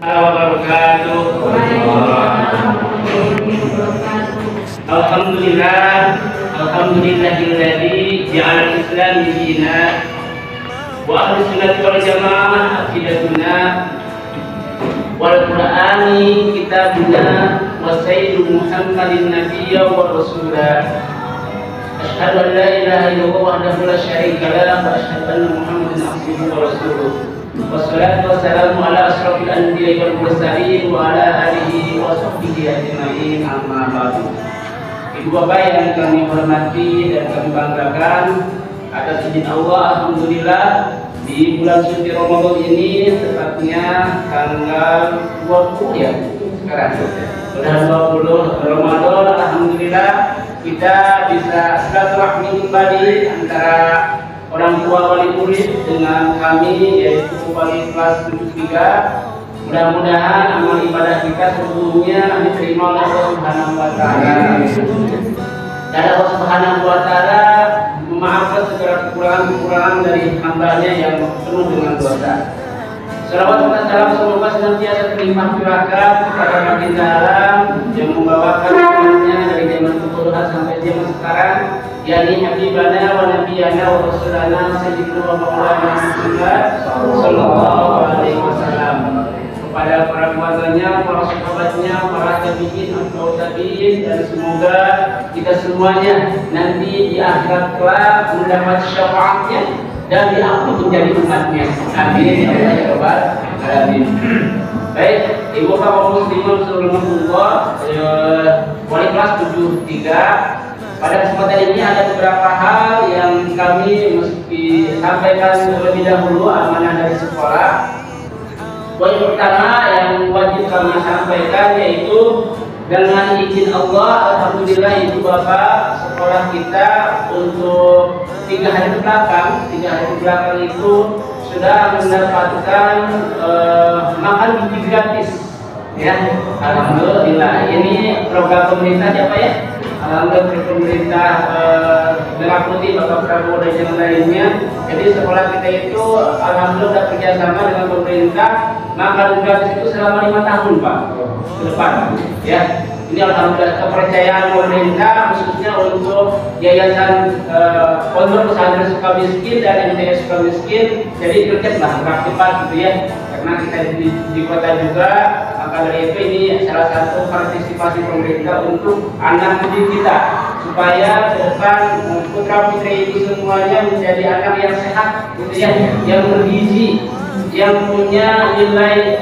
wabarakatuh. Alhamdulillah, alhamdulillahilladzi ja'ala al-islam dinana wa ahlus sunnati wal jamaah aqidatuna wal qur'ani kitabuna wa sayyidu muhammadin nabiyya wa rasulah. Asyhadu an la ilaha illallah wahdahu la syarika lah wa asyhadu anna muhammadan abduhu wa rasuluh. Wassalatu wassalamu ala asrofil anbiya'i wal mursalin wa ala alihi wa sahbihi ajma'in, amma ba'du. Ibu bapak yang kami hormati dan kami banggakan, atas izin Allah, alhamdulillah di bulan suci Ramadan ini, tepatnya tanggal 20 ya sekarang, bulan 20 Ramadan, alhamdulillah kita bisa silaturahmi kembali antara orang tua wali murid dengan kami, yaitu wali kelas 73. Mudah-mudahan amal ibadah kita sebelumnya diterima oleh Allah Subhanahu wa Ta'ala, dan Allah Subhanahu wa Ta'ala memaafkan segala kekurangan-kekurangan dari hambanya yang penuh dengan dosa. Salawat dan salam semoga senantiasa terlimpah curahan kepada baginda alam yang membawakan umatnya dari zaman kebodohan sampai zaman sekarang, yakni Habibana wa Nabiyana wa Rasulana Sayyidina wa Maulana Muhammad sallallahu alaihi wasallam, kepada para keluarganya, para sahabatnya, para tabi'in, atau tabi'in, dan semoga kita semuanya nanti di akhirat kelak mendapat syafaatnya dan diampuni menjadi umatnya. Amin ya rabbal alamin. Baik, ibu bapak muslimin sallallahu wali kelas 73. Pada kesempatan ini ada beberapa hal yang kami mesti sampaikan terlebih dahulu, amanah dari sekolah. Poin pertama yang wajib kami sampaikan yaitu dengan izin Allah, alhamdulillah ibu bapak, sekolah kita untuk 3 hari ke belakang itu sudah mendapatkan makan biji gratis ya, alhamdulillah. Ini program pemerintah siapa ya? Alhamdulillah pemerintah Merah Putih, Bapak Prabowo dan yang lainnya. Jadi sekolah kita itu alhamdulillah kerjasama dengan pemerintah, makan gratis itu selama 5 tahun Pak ke depan ya. Ini alhamdulillah kepercayaan pemerintah, khususnya untuk yayasan Pondok Pesantren Sukamiskin dan MTS Sukamiskin. Jadi gregetlah beraktifan gitu ya, karena kita di kota juga. Maka dari itu ini salah satu partisipasi pemerintah untuk anak didik kita, supaya ke depan putra putri itu semuanya menjadi anak yang sehat gitu ya, yang bergizi, yang punya nilai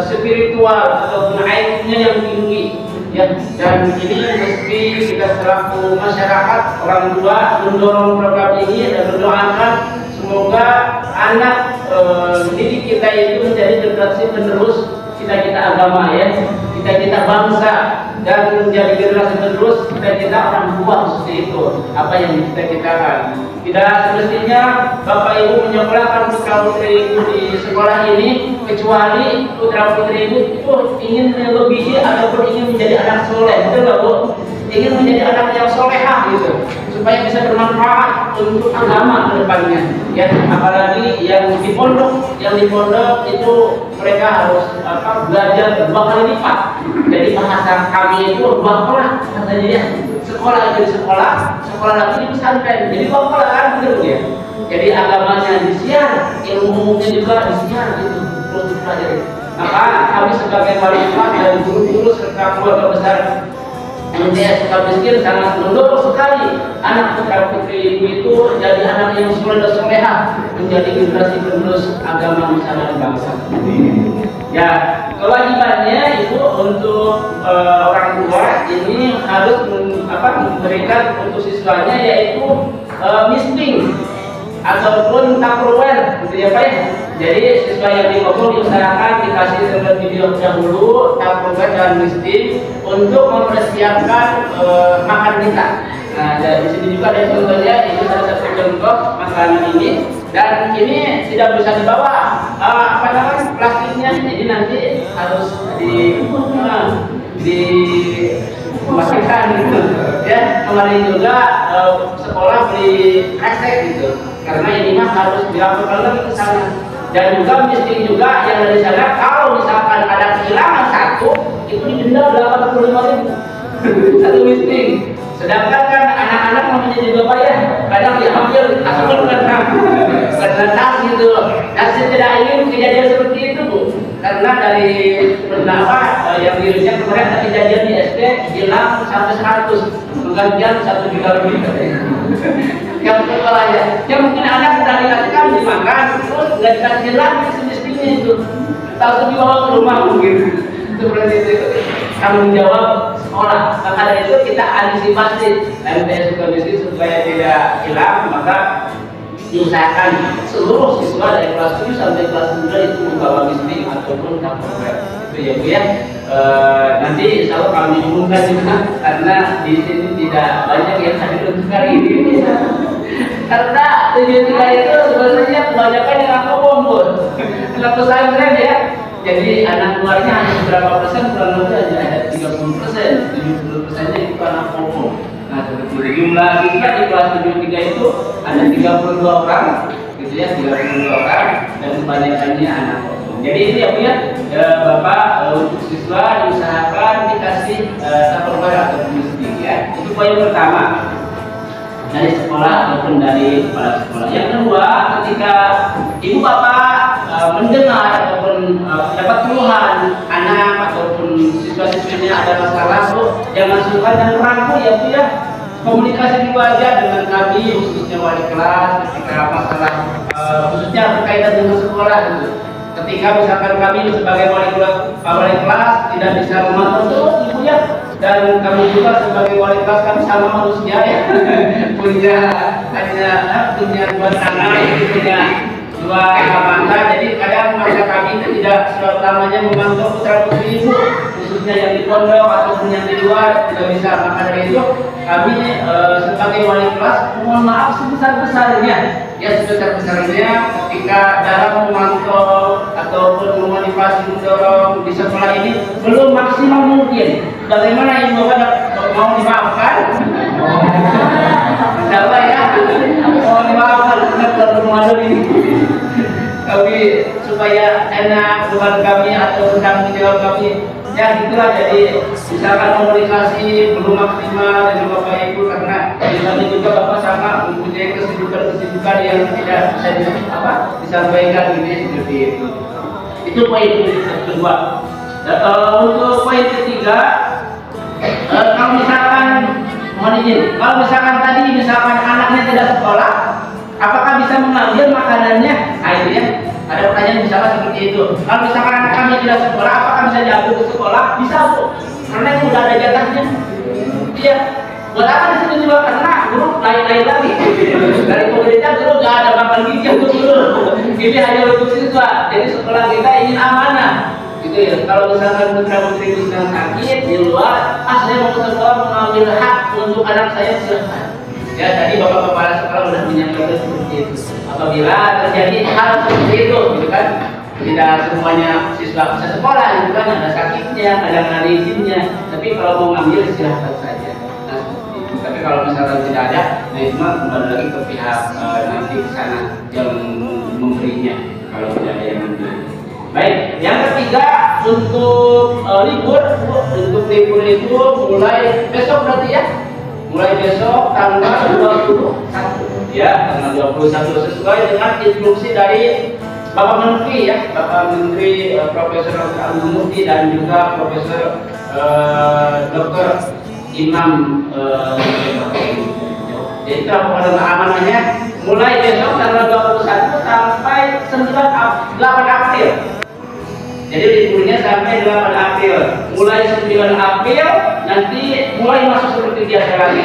spiritual ataupun IQ-nya yang tinggi ya. Dan ini mesti kita selaku masyarakat, orang tua mendorong program ini dan mendoakan semoga anak didik kita itu menjadi generasi penerus cita-cita agama ya, cita-cita bangsa, dan menjadi generasi penerus cita-cita orang tua. Seperti itu apa yang dicita-citakan. Tidak semestinya bapak ibu menyekolahkan putra putri ibu di sekolah ini kecuali putra putri ibu itu ingin melebihi ataupun ingin menjadi anak soleh, betul nggak Bu? Ingin menjadi anak yang solehah gitu, supaya bisa bermanfaat untuk agama ke depannya ya. Apalagi yang di pondok itu mereka harus belajar 2 kali lipat. Jadi bahasa kami itu 2 sekolah katanya ya. Sekolah itu di sekolah lagi di pesantren. Jadi 2 sekolah kan betul ya. Jadi agamanya disiar, ilmunya juga disiar gitu, terus dipelajari. Maka kami sebagai wali kelas dan guru-guru serta keluarga besar MTS Sukamiskin sangat mendorong sekali anak putra putri ibu itu jadi anak yang soleh dan soleha, menjadi generasi penerus agama nusa dan bangsa. Ya, kewajibannya ibu untuk orang tua ini harus memberikan untuk siswanya yaitu misting ataupun tupperware gitu ya Pak ya. Jadi siswa yang dipokok diusahakan dikasih terlebih dahulu tupperware dan misting untuk mempersiapkan makan kita. Nah, dari sini juga ada contohnya, ini salah satu contoh makanan ini, dan ini tidak bisa dibawa plastiknya, jadi nanti harus dimasukkan gitu ya. Kemarin juga sekolah beli kresek gitu, karena ini harus dilakukan lagi ke sana. Dan juga misting juga yang dari sana, kalau misalkan ada miskin. Sedangkan kan anak-anak mau menjadi bapak ya, kadang diambil asupan karena tas gitu. Nah, saya tidak ingin kejadian seperti itu, Bu. Karena dari yang dirilisnya kemarin ada kejadian di SD hilang sampai 100, penggantian 1 juta lebih katanya. Yang sekolah ya mungkin anak sudah dikasihkan dimakan, terus nggak dikasih lagi semiskinnya itu. Tahu dibawa ke rumah mungkin. Seperti itu tanggung jawab sekolah. Maka dari itu kita antisipasi MTS Sukamiskin supaya tidak hilang, maka diusahakan seluruh siswa dari kelas 7 sampai kelas 9 itu membawa mistik ataupun Tupperware. Itu ya Bu ya. Nanti insya Allah kami umumkan juga karena di sini tidak banyak yang hadir untuk hari ini. Karena 73 itu sebenarnya kebanyakan yang aku bombol, anak pesantren ya. Jadi anak luarnya hanya beberapa persen, kurang lebih ada 30%, 70%-nya itu anak pokok. Nah, jumlah siswa di kelas 73 itu ada 32 orang, gitu ya, 32 orang, dan kebanyakannya anak pokok. Jadi ini ya Bu ya, Bapak untuk siswa diusahakan dikasih Tupperware atau mistik ya. Itu poin pertama dari sekolah ataupun dari kepala sekolah. Yang kedua, ketika ibu bapak mendengar ataupun dapat keluhan anak ataupun siswa-siswinya ada masalah, Bu, jangan sungkan dan ragu ya Bu ya. Komunikasi dulu aja dengan kami, khususnya wali kelas, ketika masalah khususnya berkaitan dengan sekolah gitu. Ketika misalkan kami sebagai wali kelas tidak bisa memantau terus ibu ya, dan kami juga sebagai wali kelas kami sama manusia ya, punya dua tangan, punya dua mata, jadi kadang masa kami itu tidak selamanya memantau putra putri ibu, khususnya yang di pondok ataupun yang di luar tidak bisa. Maka dari itu kami sebagai wali kelas mohon maaf sebesar-besarnya ya, sebesar-besarnya ketika dalam memantau ataupun memotivasi mendorong di sekolah ini belum maksimal mungkin. Bagaimana ibu bapak mau dimaafkan? Insya ya, mau dimaafkan karena malu ini. Kami supaya enak bukan kami atau tanggung jawab kami. Ya gitulah, jadi misalkan komunikasi belum maksimal dengan bapak ibu karena kami juga bapak sama mempunyai kesibukan yang tidak bisa disampaikan gitu seperti itu. Itu poin kedua. Untuk poin ketiga, kalau misalkan mohon izin, kalau misalkan tadi anaknya tidak sekolah, apakah bisa mengambil makanannya? Nah itu ya. Ada pertanyaan misalnya seperti itu. Kalau misalkan anak kami tidak sekolah, apakah bisa diambil ke sekolah? Bisa Bu, karena itu sudah ada jatahnya. Iya. Buat apa di situ juga? Karena guru lain-lain lagi. Dari pemerintah dulu nggak ada makan gizi untuk guru. Ini hanya untuk siswa. Jadi sekolah kita ingin amanah. Gitu ya. Kalau misalkan putra putri sedang sakit di luar, saya mau ke sekolah mengambil hak untuk anak saya, silahkan. Ya tadi bapak kepala sekolah sudah menyampaikan seperti itu. Apabila terjadi hal seperti itu, gitu kan, tidak semuanya siswa bisa sekolah, gitu kan, ada sakitnya, ada izinnya. Tapi kalau mau ngambil silahkan saja. Nah, tapi kalau misalkan tidak ada, nah itu mah kembali lagi ke pihak nanti ke sana yang memberinya. Kalau tidak ada yang memberi. Baik, yang ketiga untuk libur itu mulai besok berarti ya. Mulai besok tanggal 21 ya, tanggal 21 sesuai dengan instruksi dari Bapak Menteri ya, Bapak Menteri Profesor Al-Mufti dan juga Profesor Dr. Imam jadi itu amanahnya mulai besok tanggal 21 sampai 8 April. Jadi liburnya sampai 8 April. Mulai 9 April nanti mulai masuk seperti biasa lagi.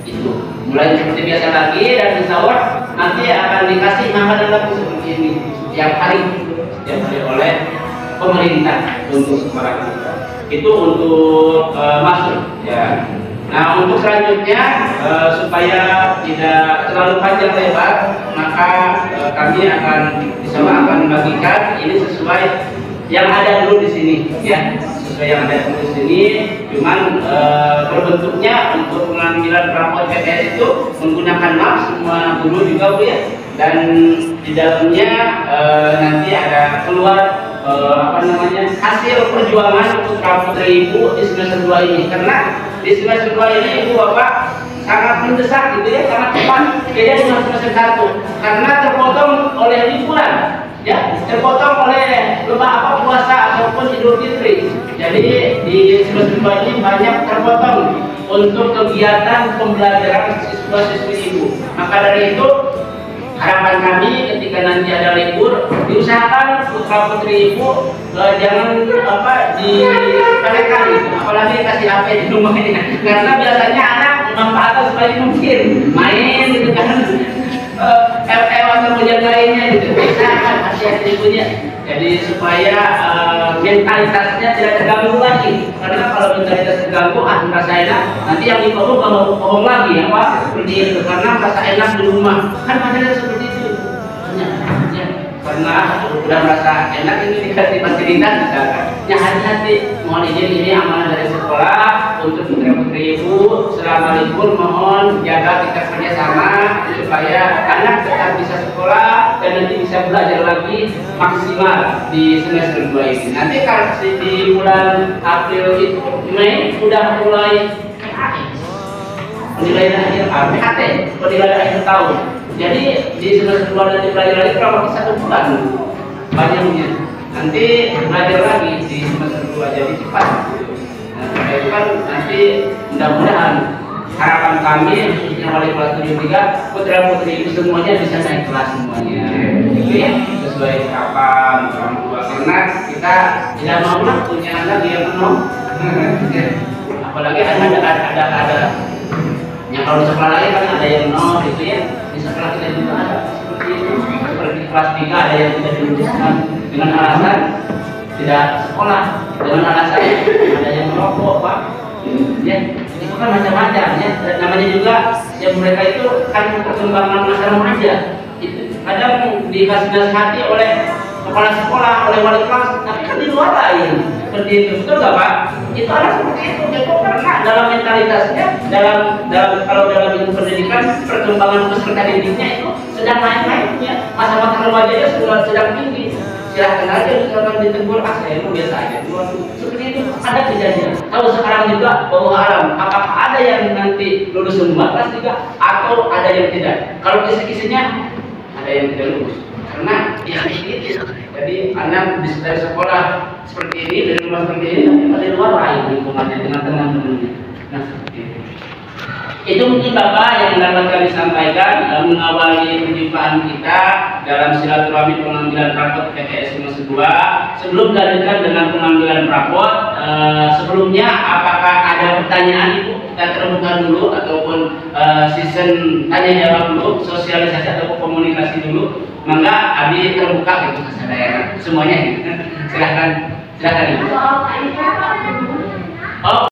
Itu mulai seperti biasa lagi, dan insya Allah nanti akan dikasih makanan lagi seperti ini setiap hari oleh pemerintah untuk sekolah kita. Itu untuk masuk ya. Nah untuk selanjutnya supaya tidak terlalu panjang lebar, maka kami akan bagikan ini sesuai yang ada dulu di sini ya, sesuai yang ada dulu di sini. Cuman berbentuknya untuk pengambilan rapor PTS itu menggunakan map semua guru juga Bu ya, dan di dalamnya nanti ada keluar hasil perjuangan putra putri ibu di semester 2 ini, karena di semester 2 ini Ibu Bapak sangat mendesak gitu ya, sangat cepat beda dengan semester 1 karena terpotong oleh liburan ya, terpotong oleh puasa ataupun Idul Fitri. Jadi di semester 2 ini banyak terpotong untuk kegiatan pembelajaran siswa-siswi Ibu. Maka dari itu harapan kami ketika nanti ada libur diusahakan putra putri Ibu jangan disepelekan gitu, apalagi kasih HP di rumah ini karena biasanya anak memanfaatkan sebaik mungkin main gitu kan, atau yang lainnya gitu, bisa hati-hati ibunya. Jadi supaya mentalitasnya tidak terganggu lagi, karena kalau mentalitas terganggu merasa enak, nanti yang dibohong lagi seperti itu, karena merasa enak di rumah kan padahal seperti itu ya, karena sudah merasa enak ini dikasih fasilitas misalkan ya, hati-hati. Mohon izin, ini amanah dari sekolah untuk putra-putri Ibu selama libur, mohon jaga kita kerjasama supaya anak tetap bisa sekolah dan nanti bisa belajar lagi maksimal di semester 2 ini. Nanti kalau di bulan April itu Mei sudah mulai penilaian akhir PHT, penilaian akhir tahun. Jadi di semester 2 nanti belajar lagi kurang lebih 1 bulan banyaknya. Nanti belajar lagi di semester 2, jadi cepat. Nah, itu kan nanti mudah-mudahan harapan kami khususnya wali kelas 73 putra-putri itu semuanya bisa naik kelas semuanya. Itu ya sesuai harapan orang tua, karena kita tidak mau punya anak yang penuh. Apalagi ada yang kalau di sekolah lain kan ada yang nol gitu ya, di sekolah kita juga ada seperti itu. Seperti kelas 3 ada yang tidak diluluskan dengan alasan tidak sekolah, dengan alasan ada yang merokok Pak ya, itu kan macam-macam ya, namanya juga yang mereka itu kan perkembangan masa remaja itu kadang dinasihati oleh kepala sekolah, oleh wali kelas, tapi kan di luar lain seperti itu, betul nggak Pak? Itu anak seperti itu, itu karena dalam mentalitasnya, kalau dalam ilmu pendidikan perkembangan peserta didiknya itu sedang naik-naiknya, masa-masa remajanya sedang tinggi. Silahkan aja misalkan ditegur, saya itu biasa aja. Seperti itu ada kejadian. Tahu sekarang juga bahwa alam, apakah ada yang nanti lulus semua kelas 3 atau ada yang tidak? Kalau kisi-kisinya ada yang tidak lulus. Karena ya itu. Jadi anak dari sekolah seperti ini, dari rumah seperti ini, tapi di luar lain lingkungannya dengan teman-temannya. Nah seperti itu. Itu mungkin Bapak yang dapat kami sampaikan mengawali perjumpaan kita dalam silaturahmi pengambilan rapot PTS semester 2. Sebelum dilanjutkan dengan pengambilan rapot, sebelumnya apakah ada pertanyaan Ibu? Kita terbuka dulu ataupun season tanya jawab dulu, sosialisasi atau komunikasi dulu. Maka Abi terbuka gitu ke saya semuanya. Silakan Ibu. Oh.